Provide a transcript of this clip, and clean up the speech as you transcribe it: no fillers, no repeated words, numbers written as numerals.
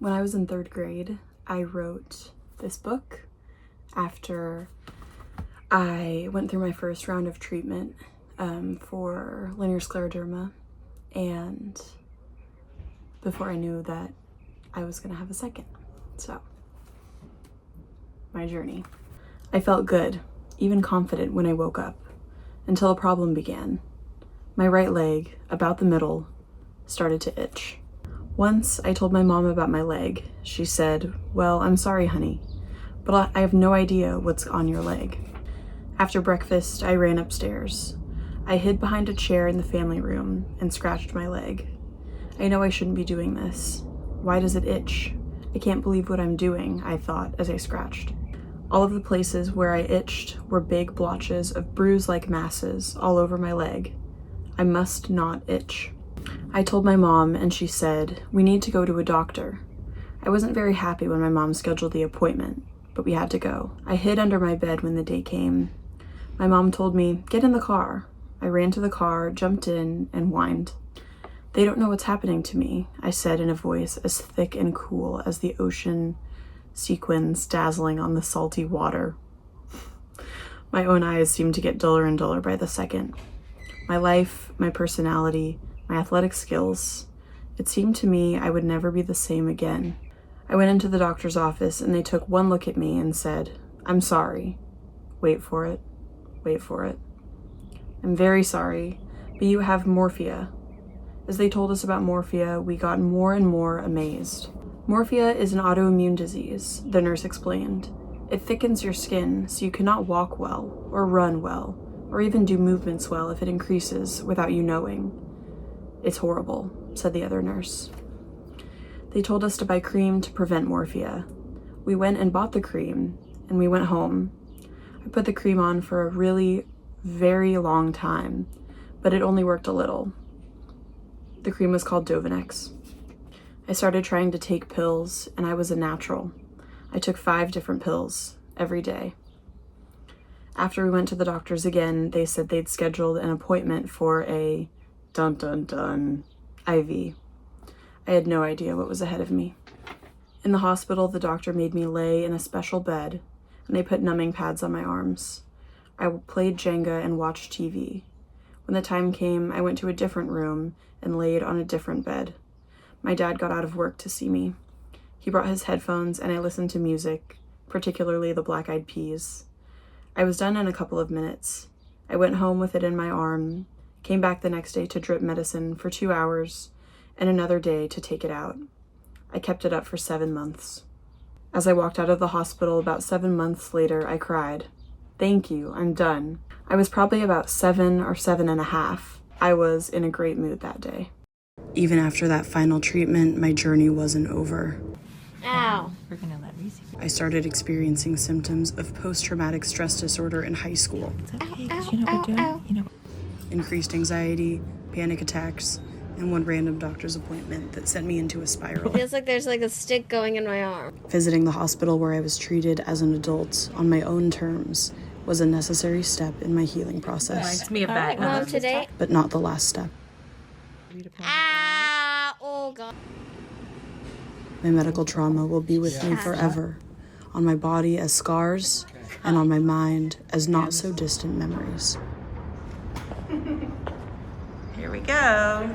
When I was in 3rd grade, I wrote this book after I went through my first round of treatment for linear scleroderma, and before I knew that I was gonna have a second. So, my journey. I felt good, even confident when I woke up, until a problem began. My right leg, about the middle, started to itch. Once I told my mom about my leg. She said, "Well, I'm sorry, honey, but I have no idea what's on your leg." After breakfast, I ran upstairs. I hid behind a chair in the family room and scratched my leg. I know I shouldn't be doing this. Why does it itch? I can't believe what I'm doing, I thought as I scratched. All of the places where I itched were big blotches of bruise-like masses all over my leg. I must not itch. I told my mom, and she said, "We need to go to a doctor." I wasn't very happy when my mom scheduled the appointment, but we had to go. I hid under my bed when the day came. My mom told me, "Get in the car." I ran to the car, jumped in, and whined. "They don't know what's happening to me," I said in a voice as thick and cool as the ocean sequins dazzling on the salty water. My own eyes seemed to get duller and duller by the second. My life, my personality, my athletic skills, it seemed to me I would never be the same again. I went into the doctor's office and they took one look at me and said, "I'm sorry." Wait for it. Wait for it. "I'm very sorry, but you have morphia." As they told us about morphia, we got more and more amazed. Morphia is an autoimmune disease, the nurse explained. It thickens your skin so you cannot walk well, or run well, or even do movements well if it increases without you knowing. "It's horrible," said the other nurse. They told us to buy cream to prevent morphia. We went and bought the cream, and we went home. I put the cream on for a really very long time, but it only worked a little. The cream was called Dovanex. I started trying to take pills, and I was a natural. I took 5 different pills every day. After we went to the doctors again, they said they'd scheduled an appointment for a dun-dun-dun IV. I had no idea what was ahead of me. In the hospital, the doctor made me lay in a special bed, and they put numbing pads on my arms. I played Jenga and watched TV. When the time came, I went to a different room and laid on a different bed. My dad got out of work to see me. He brought his headphones and I listened to music, particularly the Black Eyed Peas. I was done in a couple of minutes. I went home with it in my arm, came back the next day to drip medicine for 2 hours, and another day to take it out. I kept it up for 7 months. As I walked out of the hospital about 7 months later, I cried. "Thank you, I'm done." I was probably about 7 or 7.5. I was in a great mood that day. Even after that final treatment, my journey wasn't over. Ow. We're gonna let Reese. I started experiencing symptoms of post-traumatic stress disorder in high school. It's okay, 'cause you know what we're doing. You know. Increased anxiety, panic attacks, and one random doctor's appointment that sent me into a spiral. Feels like there's like a stick going in my arm. Visiting the hospital where I was treated as an adult on my own terms was a necessary step in my healing process, Reminds me of that. Mom, today. but not the last step. Ah, oh God. My medical trauma will be with me forever, on my body as scars, and on my mind as not-so-distant memories. Here we go.